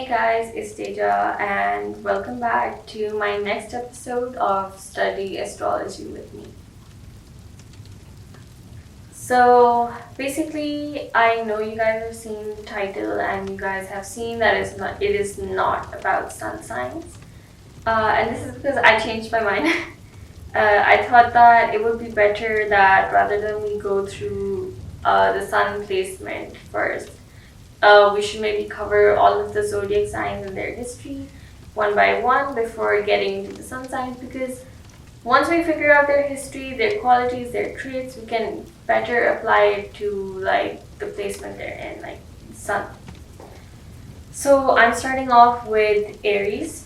Hey guys, it's Teja and welcome back to my next episode of Study Astrology with me. So basically, I know you guys have seen the title and you guys have seen that it is not about sun signs. And this is because I changed my mind. I thought that it would be better that rather than we go through the sun placement first, we should maybe cover all of the zodiac signs and their history one by one before getting to the sun signs, because once we figure out their history, their qualities, their traits, we can better apply it to like the placement they're in, like sun. So I'm starting off with Aries.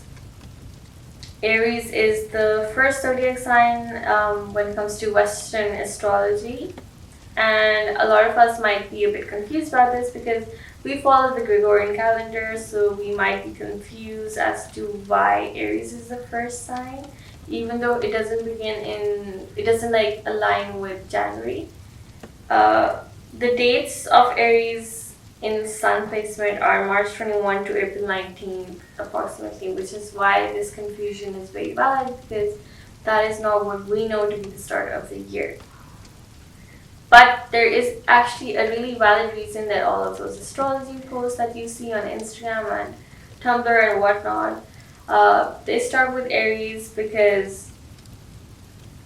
Aries is the first zodiac sign when it comes to Western astrology. And a lot of us might be a bit confused about this because we follow the Gregorian calendar, so we might be confused as to why Aries is the first sign, even though it doesn't like align with January. The dates of Aries in sun placement are March 21 to April 19th approximately, which is why this confusion is very valid, because that is not what we know to be the start of the year. But there is actually a really valid reason that all of those astrology posts that you see on Instagram and Tumblr and whatnot, they start with Aries because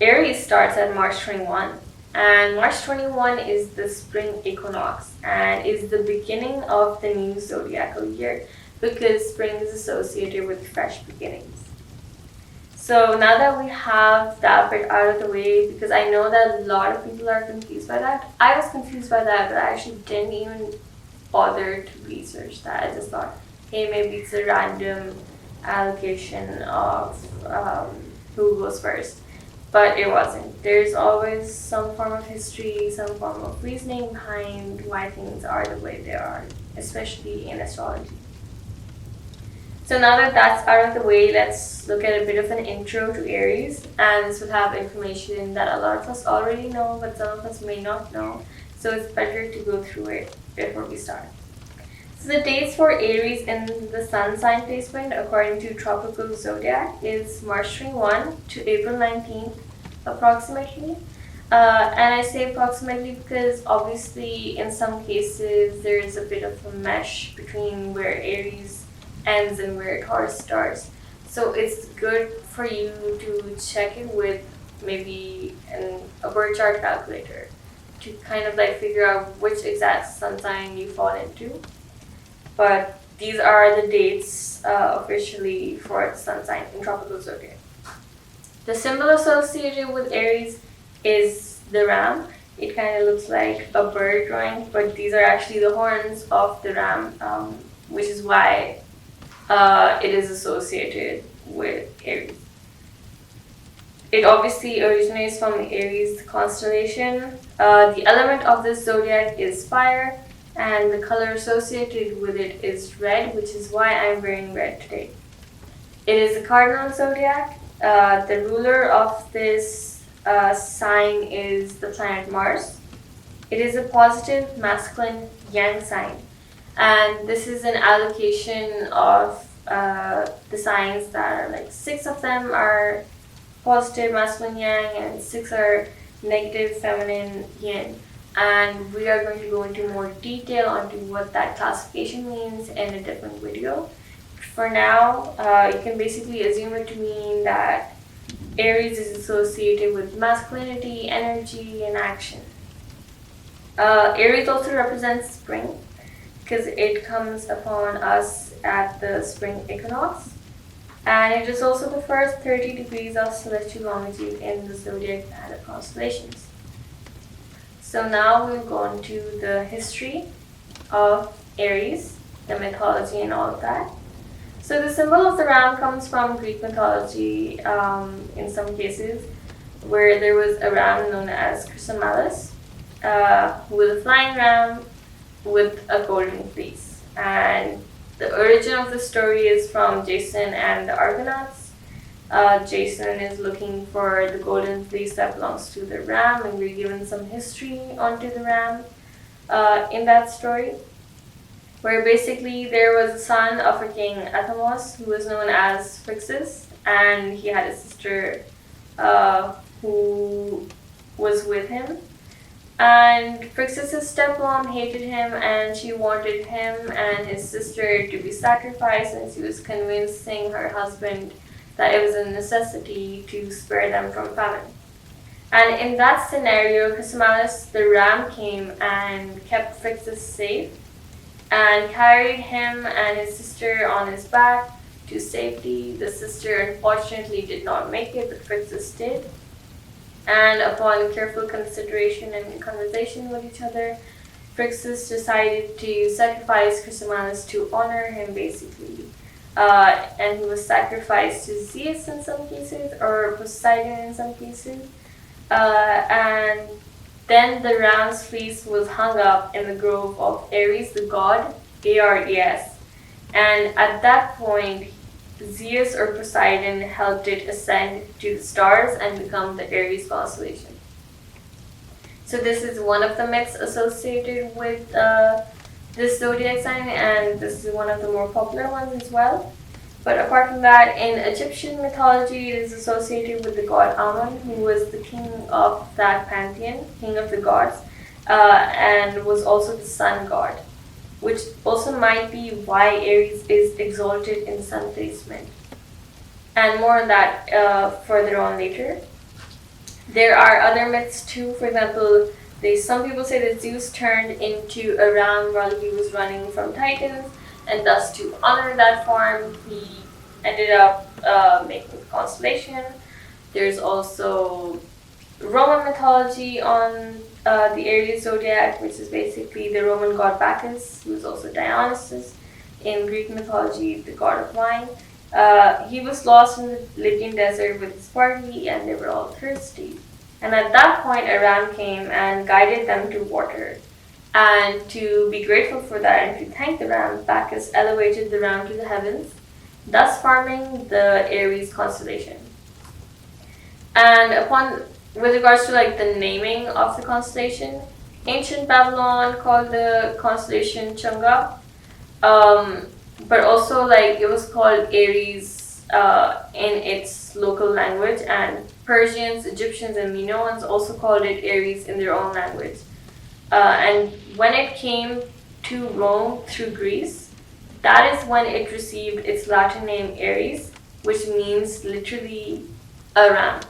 Aries starts at March 21. And March 21 is the spring equinox and is the beginning of the new zodiacal year because spring is associated with fresh beginnings. So now that we have that bit out of the way, because I know that a lot of people are confused by that. I was confused by that, but I actually didn't even bother to research that. I just thought, hey, maybe it's a random allocation of who goes first. But it wasn't. There's always some form of history, some form of reasoning behind why things are the way they are, especially in astrology. So now that that's out of the way, let's look at a bit of an intro to Aries, and this will have information that a lot of us already know, but some of us may not know, so it's better to go through it before we start. So the dates for Aries in the sun sign placement according to tropical zodiac is March 21 to April 19th approximately. And I say approximately because obviously in some cases there is a bit of a mesh between where Aries ends and where Taurus starts. So it's good for you to check it with maybe a birth chart calculator to kind of like figure out which exact sun sign you fall into. But these are the dates officially for the sun sign in tropical zodiac. The symbol associated with Aries is the ram. It kind of looks like a bird drawing, but these are actually the horns of the ram, which is why it is associated with Aries. It obviously originates from Aries constellation. The element of this zodiac is fire, and the color associated with it is red, which is why I'm wearing red today. It is a cardinal zodiac. The ruler of this sign is the planet Mars. It is a positive masculine yang sign. And this is an allocation of the signs that are like 6 of them are positive masculine yang and 6 are negative feminine yin. And we are going to go into more detail onto what that classification means in a different video. For now, you can basically assume it to mean that Aries is associated with masculinity, energy, and action. Aries also represents spring, because it comes upon us at the spring equinox, and it is also the first 30 degrees of celestial longitude in the zodiac and the constellations. So now we'll go on to the history of Aries, the mythology and all of that. So the symbol of the ram comes from Greek mythology in some cases, where there was a ram known as Chrysomelis with a flying ram with a golden fleece. And the origin of the story is from Jason and the Argonauts. Jason is looking for the golden fleece that belongs to the ram, and we're given some history onto the ram in that story. where basically there was a son of a king Athamos who was known as Phrixus, and he had a sister who was with him. And Phrixus' stepmom hated him, and she wanted him and his sister to be sacrificed, and she was convincing her husband that it was a necessity to spare them from famine. And in that scenario, Chrysomalis the ram came and kept Phrixus safe and carried him and his sister on his back to safety. The sister unfortunately did not make it, but Phrixus did. And upon careful consideration and conversation with each other, Phrixus decided to sacrifice Chrysomalis to honor him, basically. And he was sacrificed to Zeus in some cases, or Poseidon in some cases. And then the ram's fleece was hung up in the grove of Aries, the god, Ares. And at that point, Zeus or Poseidon helped it ascend to the stars and become the Aries constellation. So this is one of the myths associated with this zodiac sign, and this is one of the more popular ones as well. But apart from that, in Egyptian mythology, it is associated with the god Amun, who was the king of that pantheon, king of the gods, and was also the sun god, which also might be why Aries is exalted in sun placement. And more on that further on later. There are other myths too. For example, some people say that Zeus turned into a ram while he was running from Titans, and thus to honor that form, he ended up making the constellation. There's also Roman mythology on the Aries zodiac, which is basically the Roman god Bacchus, who is also Dionysus. In Greek mythology, the god of wine. He was lost in the Libyan desert with his party, and they were all thirsty. And at that point, a ram came and guided them to water. And to be grateful for that and to thank the ram, Bacchus elevated the ram to the heavens, thus forming the Aries constellation. And with regards to the naming of the constellation, ancient Babylon called the constellation Chunga, but also it was called Aries in its local language, and Persians, Egyptians, and Minoans also called it Aries in their own language. And when it came to Rome through Greece, that is when it received its Latin name Aries, which means literally a ram,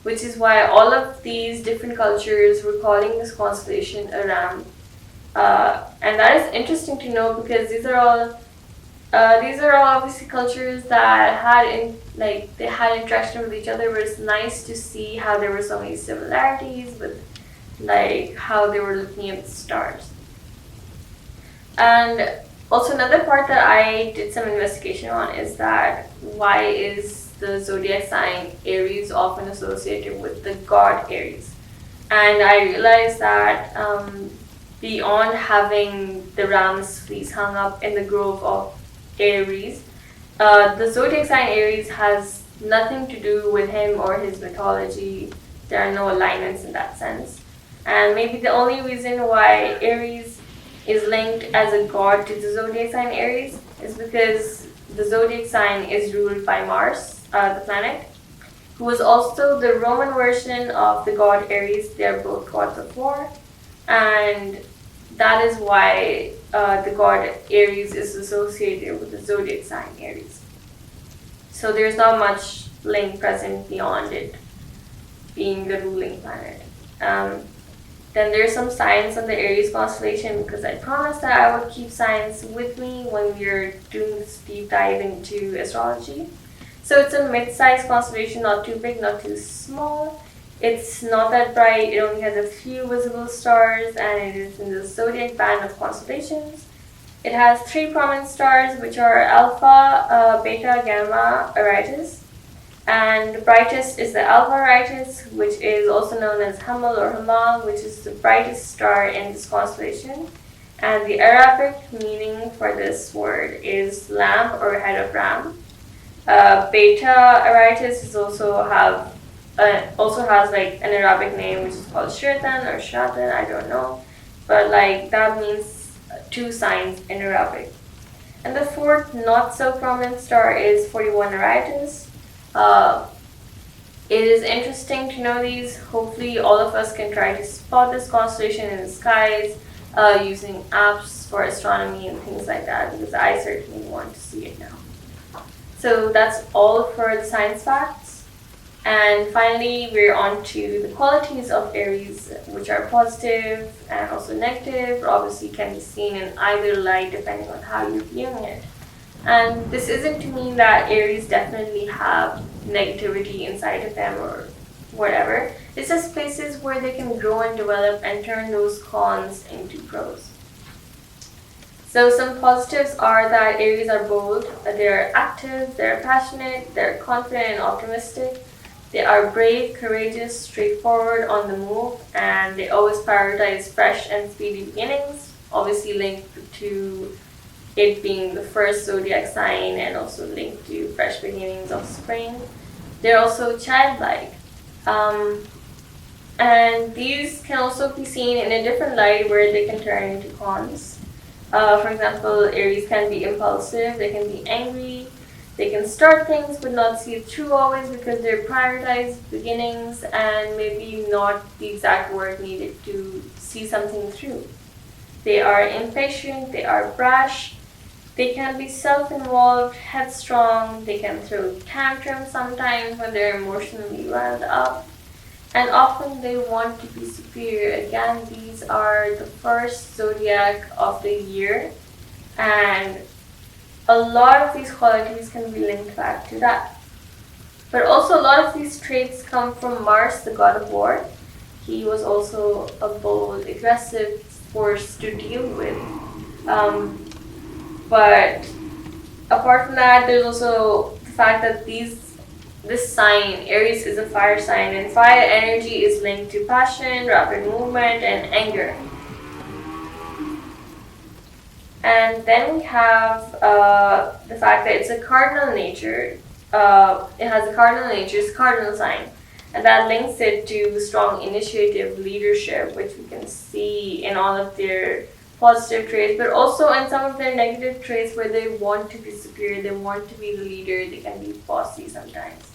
which is why all of these different cultures were calling this constellation a ram. And that is interesting to know, because these are all obviously cultures that had they had interaction with each other, but it's nice to see how there were so many similarities with how they were looking at the stars. And also another part that I did some investigation on is that why is the zodiac sign Aries often associated with the god Aries? And I realized that beyond having the ram's fleece hung up in the grove of Aries, the zodiac sign Aries has nothing to do with him or his mythology. There are no alignments in that sense. And maybe the only reason why Aries is linked as a god to the zodiac sign Aries is because the zodiac sign is ruled by Mars, the planet, who was also the Roman version of the god Aries. They are both gods of war, and that is why the god Aries is associated with the zodiac sign Aries. So there's not much link present beyond it being the ruling planet. Then there's some signs on the Aries constellation, because I promised that I would keep signs with me when we're doing this deep dive into astrology. So it's a mid-sized constellation, not too big, not too small. It's not that bright, it only has a few visible stars, and it is in the zodiac band of constellations. It has 3 prominent stars, which are Alpha, Beta, Gamma, Aritis. And the brightest is the Alpha Aritis, which is also known as Hamal or Hamal, which is the brightest star in this constellation. And the Arabic meaning for this word is lamb or head of ram. Beta Aritis is also has an Arabic name, which is called Shirtan or Shatan, I don't know. But that means 2 signs in Arabic. And the fourth not so prominent star is 41 Aritis. It is interesting to know these. Hopefully all of us can try to spot this constellation in the skies using apps for astronomy and things like that, because I certainly want to see it now. So that's all for the science facts. And finally, we're on to the qualities of Aries, which are positive and also negative, but obviously can be seen in either light depending on how you're viewing it. And this isn't to mean that Aries definitely have negativity inside of them or whatever. It's just places where they can grow and develop and turn those cons into pros. So some positives are that Aries are bold, they're active, they're passionate, they're confident and optimistic. They are brave, courageous, straightforward on the move, and they always prioritize fresh and speedy beginnings, obviously linked to it being the first zodiac sign and also linked to fresh beginnings of spring. They're also childlike. And these can also be seen in a different light where they can turn into cons. For example, Aries can be impulsive, they can be angry, they can start things but not see it through always because they prioritize beginnings and maybe not the exact work needed to see something through. They are impatient, they are brash, they can be self-involved, headstrong, they can throw tantrums sometimes when they're emotionally wound up, and often they want to be superior. Again, these are the first zodiac of the year, and a lot of these qualities can be linked back to that. But also a lot of these traits come from Mars, the god of war. He was also a bold, aggressive force to deal with. But apart from that, there's also the fact that this sign, Aries, is a fire sign, and fire energy is linked to passion, rapid movement, and anger. And then we have the fact that it's a cardinal nature. It has a cardinal nature, it's cardinal sign, and that links it to strong initiative, leadership, which we can see in all of their positive traits, but also in some of their negative traits where they want to be superior, they want to be the leader, they can be bossy sometimes.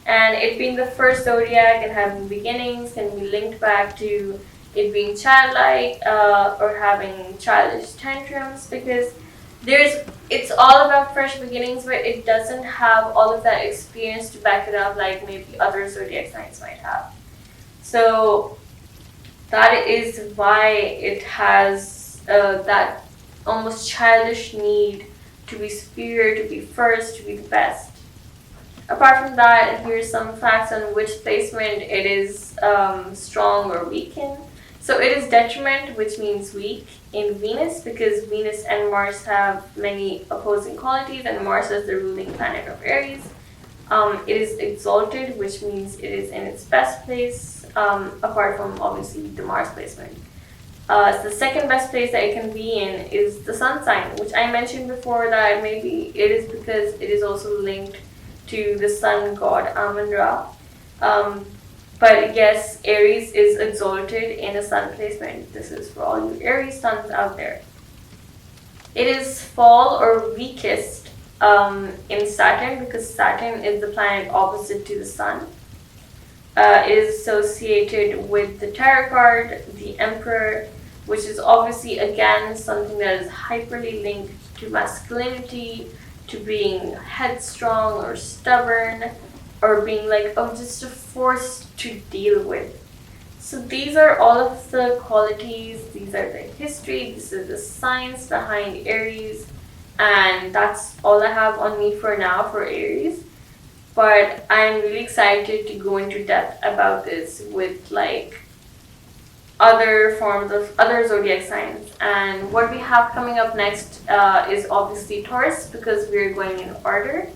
And it being the first zodiac and having beginnings can be linked back to it being childlike or having childish tantrums, because it's all about fresh beginnings, but it doesn't have all of that experience to back it up like maybe other zodiac signs might have. So that is why it has that almost childish need to be superior, to be first, to be the best. Apart from that, here's some facts on which placement it is strong or weak in. So it is detriment, which means weak, in Venus, because Venus and Mars have many opposing qualities, and Mars is the ruling planet of Aries. It is exalted, which means it is in its best place, apart from obviously the Mars placement. The second best place that it can be in is the sun sign, which I mentioned before that maybe it is because it is also linked to the sun god Amun-Ra. But yes, Aries is exalted in a sun placement. This is for all you Aries suns out there. It is fall or weakest in Saturn, because Saturn is the planet opposite to the sun. It is associated with the tarot card, the Emperor, which is obviously again something that is hyperly linked to masculinity, to being headstrong or stubborn, or being like, oh, just a force to deal with. So these are all of the qualities, these are the history, this is the science behind Aries, and that's all I have on me for now for Aries. But I'm really excited to go into depth about this with like other forms of other zodiac signs. And what we have coming up next is obviously Taurus, because we're going in order.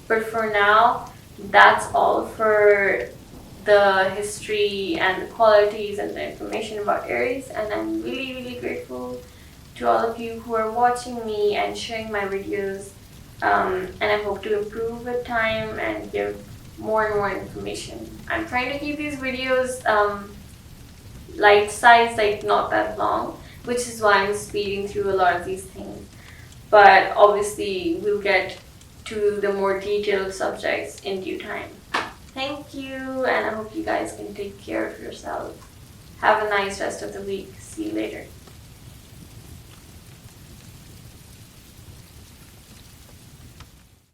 But for now, that's all for the history and the qualities and the information about Aries. And I'm really, really grateful to all of you who are watching me and sharing my videos. And I hope to improve with time and give more and more information. I'm trying to keep these videos light size, like not that long, which is why I'm speeding through a lot of these things. But obviously, we'll get to the more detailed subjects in due time. Thank you, and I hope you guys can take care of yourself. Have a nice rest of the week. See you later.